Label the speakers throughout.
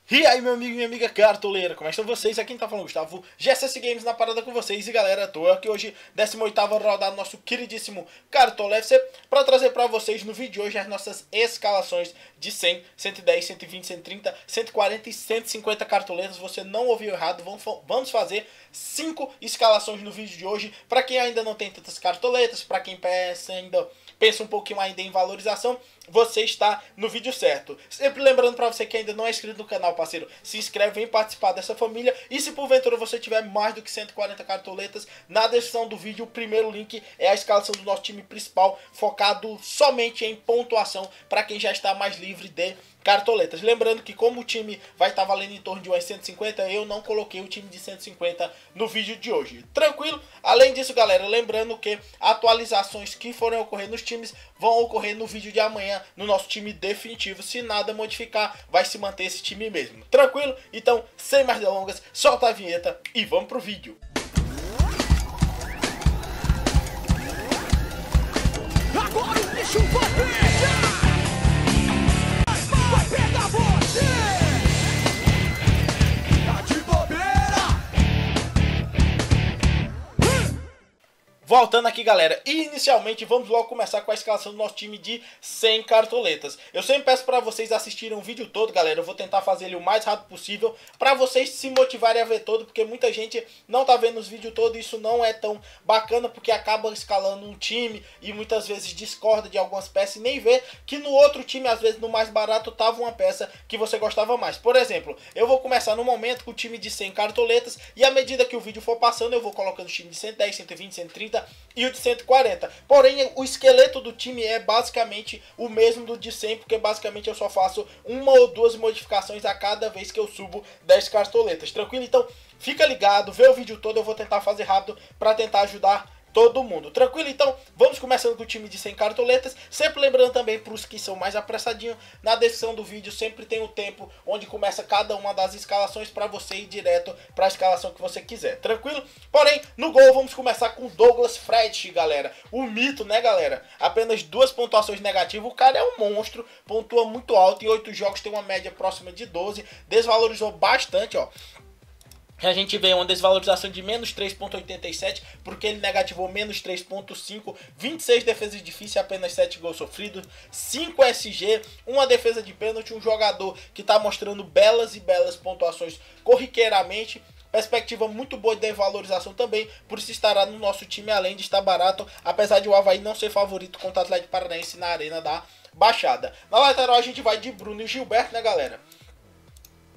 Speaker 1: E aí, meu amigo e minha amiga cartoleira, como estão vocês? Aqui quem tá falando Gustavo, GSS Games na parada com vocês. E galera, tô aqui hoje, 18ª rodada do nosso queridíssimo Cartola FC, para trazer para vocês no vídeo de hoje as nossas escalações de 100, 110, 120, 130, 140 e 150 cartoletas. Você não ouviu errado, vamos fazer 5 escalações no vídeo de hoje. Para quem ainda não tem tantas cartoletas, para quem pensa um pouquinho ainda em valorização, você está no vídeo certo. Sempre lembrando para você que ainda não é inscrito no canal, parceiro, se inscreve, vem participar dessa família. E se porventura você tiver mais do que 140 cartoletas, na descrição do vídeo o primeiro link é a escalação do nosso time principal, focado somente em pontuação para quem já está mais livre de cartoletas. Lembrando que como o time vai estar valendo em torno de umas 150, eu não coloquei o time de 150 no vídeo de hoje. Tranquilo? Além disso, galera, lembrando que atualizações que forem ocorrer nos times vão ocorrer no vídeo de amanhã, no nosso time definitivo. Se nada modificar, vai se manter esse time mesmo. Tranquilo? Então, sem mais delongas, solta a vinheta e vamos pro vídeo.
Speaker 2: Agora o bicho vai pegar! Vai pegar você! Tá de bobeira!
Speaker 1: Voltando aqui, galera, e inicialmente vamos logo começar com a escalação do nosso time de 100 cartoletas. Eu sempre peço para vocês assistirem o vídeo todo, galera. Eu vou tentar fazer ele o mais rápido possível para vocês se motivarem a ver todo, porque muita gente não tá vendo os vídeos todos e isso não é tão bacana, porque acaba escalando um time e muitas vezes discorda de algumas peças e nem vê que no outro time, às vezes no mais barato, tava uma peça que você gostava mais. Por exemplo, eu vou começar no momento com o time de 100 cartoletas e à medida que o vídeo for passando eu vou colocando o time de 110, 120, 130 e o de 140. Porém, o esqueleto do time é basicamente o mesmo do de 100, porque basicamente eu só faço uma ou duas modificações a cada vez que eu subo 10 cartoletas. Tranquilo? Então, fica ligado, vê o vídeo todo, eu vou tentar fazer rápido para tentar ajudar todo mundo. Tranquilo? Então, vamos começando com o time de 100 cartoletas. Sempre lembrando também para os que são mais apressadinhos, na descrição do vídeo sempre tem o tempo onde começa cada uma das escalações para você ir direto para a escalação que você quiser. Tranquilo? Porém, no gol vamos começar com Douglas Fred, galera. O mito, né, galera? Apenas 2 pontuações negativas. O cara é um monstro, pontua muito alto. Em 8 jogos tem uma média próxima de 12. Desvalorizou bastante, ó. A gente vê uma desvalorização de menos 3.87, porque ele negativou menos 3.5, 26 defesas difíceis, apenas 7 gols sofridos, 5 SG, uma defesa de pênalti, um jogador que está mostrando belas e belas pontuações corriqueiramente. Perspectiva muito boa de desvalorização também, por isso estará no nosso time, além de estar barato, apesar de o Avaí não ser favorito contra o Atlético Paranaense na Arena da Baixada. Na lateral a gente vai de Bruno e Gilberto, né, galera?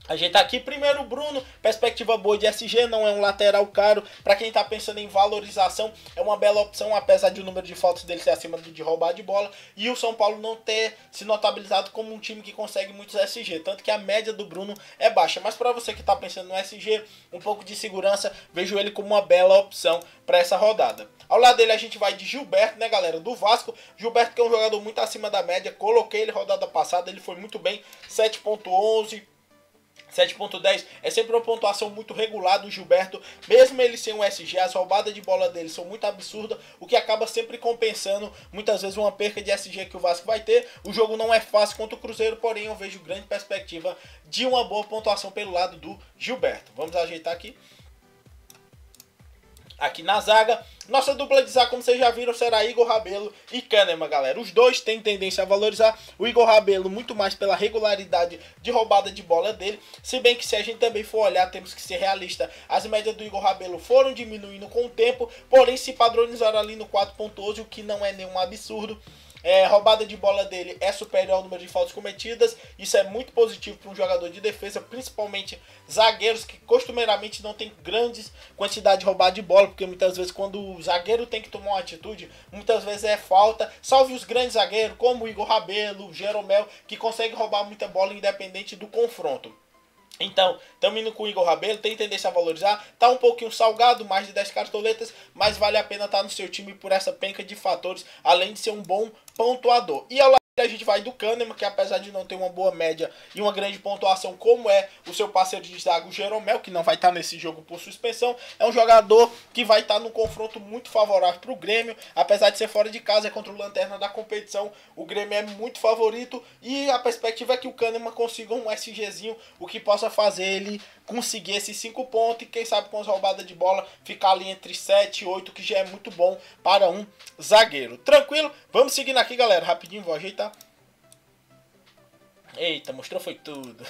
Speaker 1: A gente tá aqui, primeiro o Bruno, perspectiva boa de SG, não é um lateral caro. Para quem tá pensando em valorização, é uma bela opção, apesar de o número de faltas dele ser acima de roubar de bola. E o São Paulo não ter se notabilizado como um time que consegue muitos SG, tanto que a média do Bruno é baixa. Mas para você que tá pensando no SG, um pouco de segurança, vejo ele como uma bela opção para essa rodada. Ao lado dele a gente vai de Gilberto, né, galera, do Vasco. Gilberto que é um jogador muito acima da média, coloquei ele rodada passada, ele foi muito bem, 7.11... 7.10 é sempre uma pontuação muito regular do Gilberto, mesmo ele sem um SG, as roubadas de bola dele são muito absurdas, o que acaba sempre compensando muitas vezes uma perca de SG que o Vasco vai ter. O jogo não é fácil contra o Cruzeiro, porém eu vejo grande perspectiva de uma boa pontuação pelo lado do Gilberto. Vamos ajeitar aqui. Aqui na zaga, nossa dupla de zaga, como vocês já viram, será Igor Rabelo e Kahneman, galera. Os dois têm tendência a valorizar. O Igor Rabelo muito mais pela regularidade de roubada de bola dele. Se bem que se a gente também for olhar, temos que ser realista. As médias do Igor Rabelo foram diminuindo com o tempo, porém se padronizaram ali no 4.11, o que não é nenhum absurdo. Roubada de bola dele é superior ao número de faltas cometidas. Isso é muito positivo para um jogador de defesa, principalmente zagueiros que costumeiramente não tem grandes quantidade de roubada de bola, porque muitas vezes quando o zagueiro tem que tomar uma atitude, muitas vezes é falta. Salve os grandes zagueiros como o Igor Rabelo, o Jeromel, que consegue roubar muita bola independente do confronto. Então, estamos indo com o Igor Rabelo, tem tendência a valorizar, tá um pouquinho salgado, mais de 10 cartoletas, mas vale a pena estar no seu time por essa penca de fatores, além de ser um bom pontuador. E ao lado a gente vai do Kahneman, que apesar de não ter uma boa média e uma grande pontuação, como é o seu parceiro de zaga, o Jeromel, que não vai estar nesse jogo por suspensão, é um jogador que vai estar num confronto muito favorável para o Grêmio, apesar de ser fora de casa, é contra o lanterna da competição, o Grêmio é muito favorito e a perspectiva é que o Kahneman consiga um SGzinho, o que possa fazer ele conseguir esses 5 pontos e quem sabe com as roubadas de bola ficar ali entre 7 e 8, que já é muito bom para um zagueiro. Tranquilo? Vamos seguindo aqui, galera, rapidinho, vou ajeitar. Eita, mostrou foi tudo.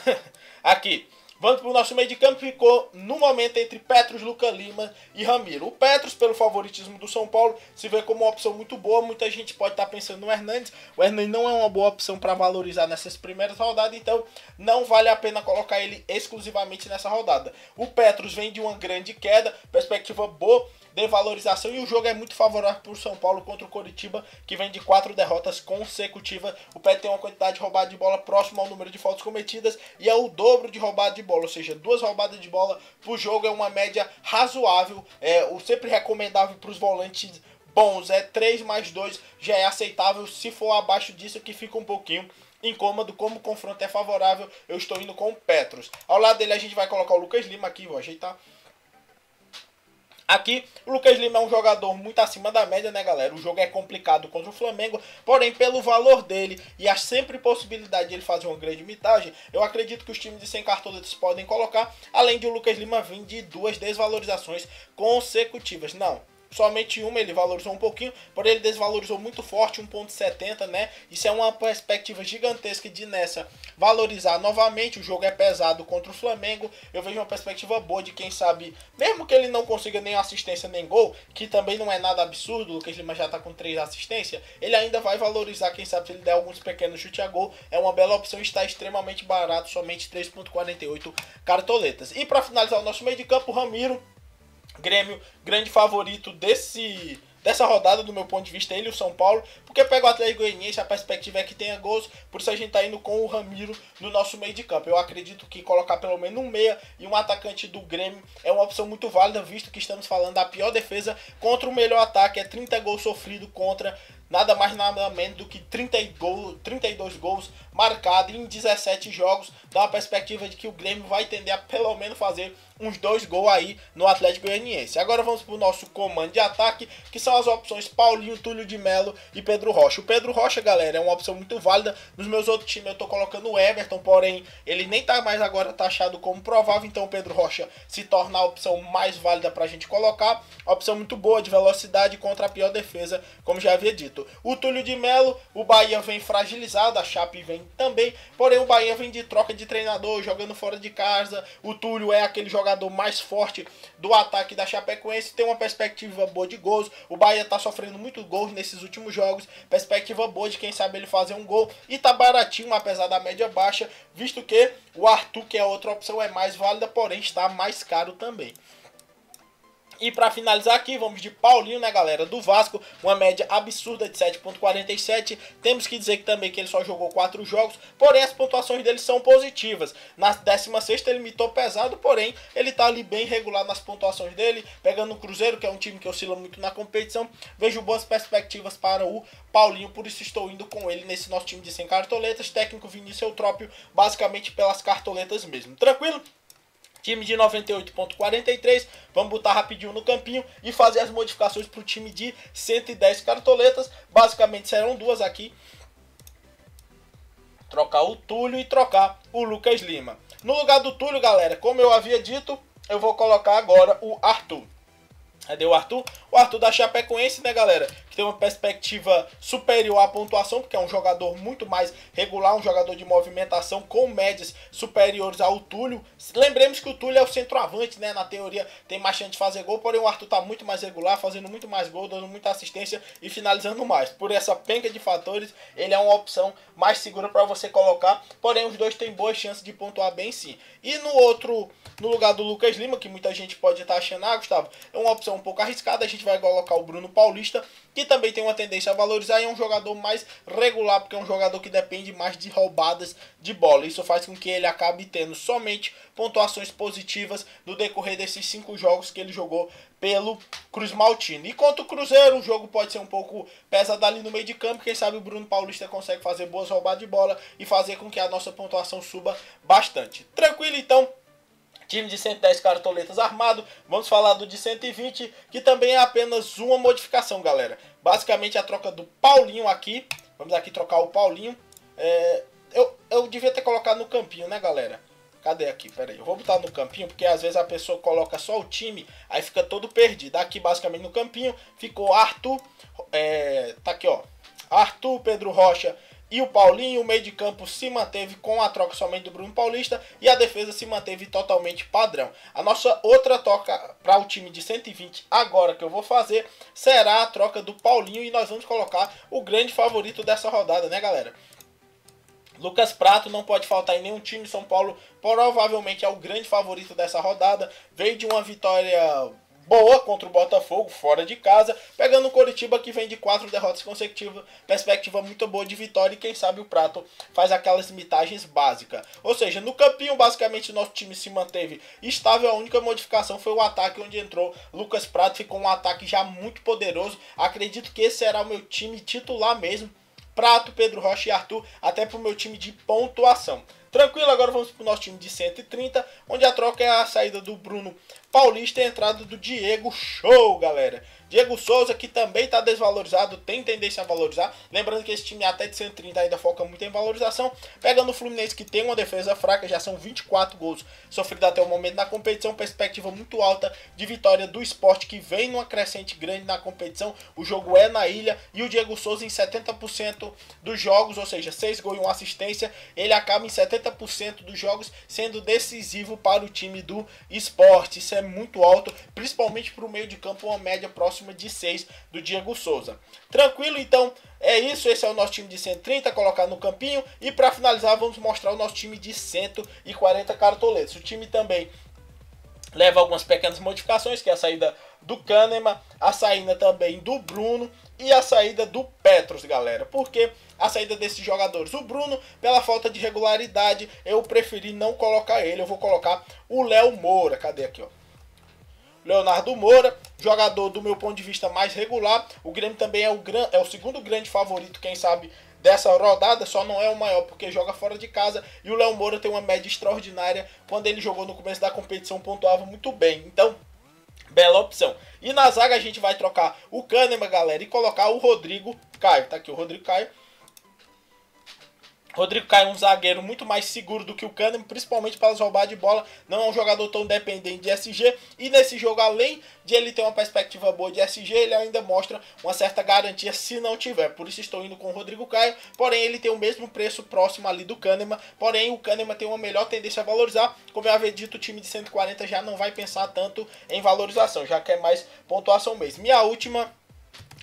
Speaker 1: Aqui, vamos para o nosso meio de campo, ficou no momento entre Petros, Lucas Lima e Ramiro. O Petros, pelo favoritismo do São Paulo, se vê como uma opção muito boa. Muita gente pode estar pensando no Hernandes. O Hernandes não é uma boa opção para valorizar nessas primeiras rodadas, então não vale a pena colocar ele exclusivamente nessa rodada. O Petros vem de uma grande queda, perspectiva boa de valorização, e o jogo é muito favorável para o São Paulo contra o Coritiba, que vem de 4 derrotas consecutivas. O Pet tem uma quantidade de roubada de bola próxima ao número de faltas cometidas e é o dobro de roubada de bola, ou seja, 2 roubadas de bola por jogo é uma média razoável, o sempre recomendável para os volantes bons é 3 mais 2, já é aceitável. Se for abaixo disso, que fica um pouquinho incômodo. Como o confronto é favorável, eu estou indo com o Petros. Ao lado dele a gente vai colocar o Lucas Lima aqui, vou ajeitar. Aqui, o Lucas Lima é um jogador muito acima da média, né, galera? O jogo é complicado contra o Flamengo, porém, pelo valor dele e a sempre possibilidade de ele fazer uma grande mitagem, eu acredito que os times de 100 cartoletas podem colocar, além de o Lucas Lima vir de 2 desvalorizações consecutivas. Não, somente uma ele valorizou um pouquinho, porém ele desvalorizou muito forte, 1,70, né? Isso é uma perspectiva gigantesca de nessa valorizar novamente. O jogo é pesado contra o Flamengo, eu vejo uma perspectiva boa de quem sabe, mesmo que ele não consiga nem assistência nem gol, que também não é nada absurdo, o Lucas Lima já tá com 3 assistências, ele ainda vai valorizar, quem sabe se ele der alguns pequenos chute a gol, é uma bela opção, está extremamente barato, somente 3,48 cartoletas. E para finalizar o nosso meio de campo, Ramiro, Grêmio, grande favorito dessa rodada, do meu ponto de vista, ele e o São Paulo, porque pega o Atlético Goianiense, a perspectiva é que tenha gols, por isso a gente tá indo com o Ramiro no nosso meio de campo. Eu acredito que colocar pelo menos um meia e um atacante do Grêmio é uma opção muito válida, visto que estamos falando da pior defesa contra o melhor ataque, é 30 gols sofridos contra nada mais nada menos do que 32 gols marcados em 17 jogos. Dá uma perspectiva de que o Grêmio vai tender a pelo menos fazer uns 2 gols aí no Atlético Goianiense. Agora vamos para o nosso comando de ataque, que são as opções Paulinho, Túlio de Melo e Pedro Rocha. O Pedro Rocha, galera, é uma opção muito válida. Nos meus outros times eu tô colocando o Everton, porém ele nem tá mais agora taxado como provável, então o Pedro Rocha se torna a opção mais válida pra gente colocar. A opção muito boa de velocidade contra a pior defesa, como já havia dito. O Túlio de Melo, o Bahia vem fragilizado, a Chape vem também, porém o Bahia vem de troca de treinador, jogando fora de casa. O Túlio é aquele jogador mais forte do ataque da Chapecoense, tem uma perspectiva boa de gols. O Bahia tá sofrendo muitos gols nesses últimos jogos, perspectiva boa de quem sabe ele fazer um gol, e tá baratinho apesar da média baixa, visto que o Arthur, que é outra opção, é mais válida, porém está mais caro também. E para finalizar aqui, vamos de Paulinho, né, galera, do Vasco, uma média absurda de 7,47. Temos que dizer que também que ele só jogou 4 jogos, porém as pontuações dele são positivas. Na 16ª ele mitou pesado, porém ele tá ali bem regular nas pontuações dele, pegando o Cruzeiro, que é um time que oscila muito na competição. Vejo boas perspectivas para o Paulinho, por isso estou indo com ele nesse nosso time de 100 cartoletas. Técnico Vinícius Eutrópio, basicamente pelas cartoletas mesmo. Tranquilo? Time de 98,43, vamos botar rapidinho no campinho e fazer as modificações para o time de 110 cartoletas. Basicamente serão 2 aqui. Trocar o Túlio e trocar o Lucas Lima. No lugar do Túlio, galera, como eu havia dito, eu vou colocar agora o Arthur. Cadê o Arthur? O Arthur da Chapecoense, né, galera? Que tem uma perspectiva superior à pontuação, porque é um jogador muito mais regular, um jogador de movimentação com médias superiores ao Túlio. Lembremos que o Túlio é o centroavante, né? Na teoria tem mais chance de fazer gol, porém o Arthur tá muito mais regular, fazendo muito mais gol, dando muita assistência e finalizando mais. Por essa penca de fatores, ele é uma opção mais segura para você colocar, porém os dois têm boas chances de pontuar bem sim. E no lugar do Lucas Lima, que muita gente pode estar achando, Gustavo, é uma opção um pouco arriscada, a gente vai colocar o Bruno Paulista, que também tem uma tendência a valorizar e é um jogador mais regular, porque é um jogador que depende mais de roubadas de bola. Isso faz com que ele acabe tendo somente pontuações positivas no decorrer desses 5 jogos que ele jogou pelo Cruz Maltino. E contra o Cruzeiro, o jogo pode ser um pouco pesado ali no meio de campo. Quem sabe o Bruno Paulista consegue fazer boas roubadas de bola e fazer com que a nossa pontuação suba bastante. Tranquilo, então? Time de 110 cartoletas armado. Vamos falar do de 120, que também é apenas uma modificação, galera. Basicamente a troca do Paulinho aqui. Vamos aqui trocar o Paulinho. Eu devia ter colocado no campinho, né, galera? Cadê aqui? Pera aí. Eu vou botar no campinho, porque às vezes a pessoa coloca só o time, aí fica todo perdido. Aqui, basicamente, no campinho, ficou Arthur. Tá aqui, ó. Arthur, Pedro Rocha e o Paulinho. O meio de campo se manteve com a troca somente do Bruno Paulista e a defesa se manteve totalmente padrão. A nossa outra troca para o time de 120 agora que eu vou fazer será a troca do Paulinho e nós vamos colocar o grande favorito dessa rodada, né, galera? Lucas Prato não pode faltar em nenhum time. São Paulo provavelmente é o grande favorito dessa rodada. Veio de uma vitória boa contra o Botafogo, fora de casa, pegando o Coritiba, que vem de 4 derrotas consecutivas, perspectiva muito boa de vitória, e quem sabe o Prato faz aquelas limitagens básicas. Ou seja, no campinho, basicamente, nosso time se manteve estável. A única modificação foi o ataque, onde entrou Lucas Prato, ficou um ataque já muito poderoso. Acredito que esse será o meu time titular mesmo. Prato, Pedro Rocha e Arthur, até para o meu time de pontuação. Tranquilo, agora vamos para o nosso time de 130, onde a troca é a saída do Bruno Paulista e a entrada do Diego Show, galera. Diego Souza, que também está desvalorizado, tem tendência a valorizar. Lembrando que esse time até de 130 ainda foca muito em valorização. Pegando o Fluminense, que tem uma defesa fraca, já são 24 gols sofridos até o momento na competição. Perspectiva muito alta de vitória do Sport, que vem numa crescente grande na competição. O jogo é na ilha e o Diego Souza em 70% dos jogos, ou seja, 6 gols e 1 assistência. Ele acaba em 70% dos jogos sendo decisivo para o time do Sport. Isso é muito alto, principalmente para o meio de campo, uma média próxima de 6 do Diego Souza. Tranquilo, então é isso. Esse é o nosso time de 130, colocar no campinho. E para finalizar, vamos mostrar o nosso time de 140 cartoletas. O time também leva algumas pequenas modificações, que é a saída do Kahneman, a saída também do Bruno e a saída do Petros, galera. Porque a saída desses jogadores, o Bruno, pela falta de regularidade, eu preferi não colocar ele. Eu vou colocar o Léo Moura. Cadê aqui, ó? Leonardo Moura, jogador do meu ponto de vista mais regular. O Grêmio também é o segundo grande favorito, quem sabe, dessa rodada, só não é o maior porque joga fora de casa. E o Léo Moura tem uma média extraordinária. Quando ele jogou no começo da competição, pontuava muito bem. Então, bela opção. E na zaga a gente vai trocar o Kahneman, galera, e colocar o Rodrigo Caio. Tá aqui o Rodrigo Caio. Rodrigo Caio é um zagueiro muito mais seguro do que o Kahneman, principalmente para as roubadas de bola. Não é um jogador tão dependente de SG. E nesse jogo, além de ele ter uma perspectiva boa de SG, ele ainda mostra uma certa garantia se não tiver. Por isso estou indo com o Rodrigo Caio. Porém, ele tem o mesmo preço próximo ali do Kahneman. Porém, o Kahneman tem uma melhor tendência a valorizar. Como eu havia dito, o time de 140 já não vai pensar tanto em valorização, já quer mais pontuação mesmo. E a última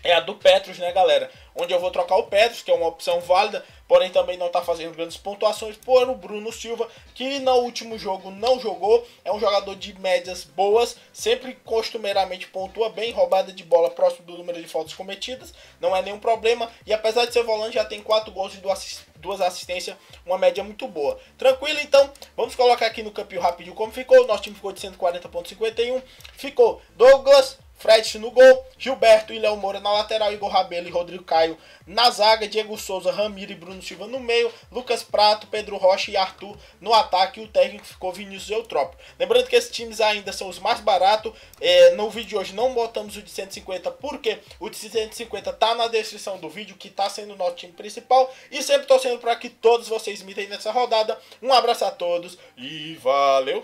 Speaker 1: é a do Petros, né, galera? Onde eu vou trocar o Petros, que é uma opção válida, porém também não está fazendo grandes pontuações, por o Bruno Silva, que no último jogo não jogou. É um jogador de médias boas, sempre costumeiramente pontua bem, roubada de bola próximo do número de faltas cometidas, não é nenhum problema. E apesar de ser volante, já tem 4 gols e 2 assistências, uma média muito boa. Tranquilo, então, vamos colocar aqui no campinho rapidinho como ficou. Nosso time ficou de 140.51, ficou Douglas, Fred no gol, Gilberto e Léo Moura na lateral, Igor Rabelo e Rodrigo Caio na zaga, Diego Souza, Ramiro e Bruno Silva no meio, Lucas Prato, Pedro Rocha e Arthur no ataque, e o técnico ficou Vinícius Eutrópio. Lembrando que esses times ainda são os mais baratos. No vídeo de hoje não botamos o de 150, porque o de 150 tá na descrição do vídeo, que tá sendo o nosso time principal, e sempre torcendo para que todos vocês imitem nessa rodada. Um abraço a todos e valeu!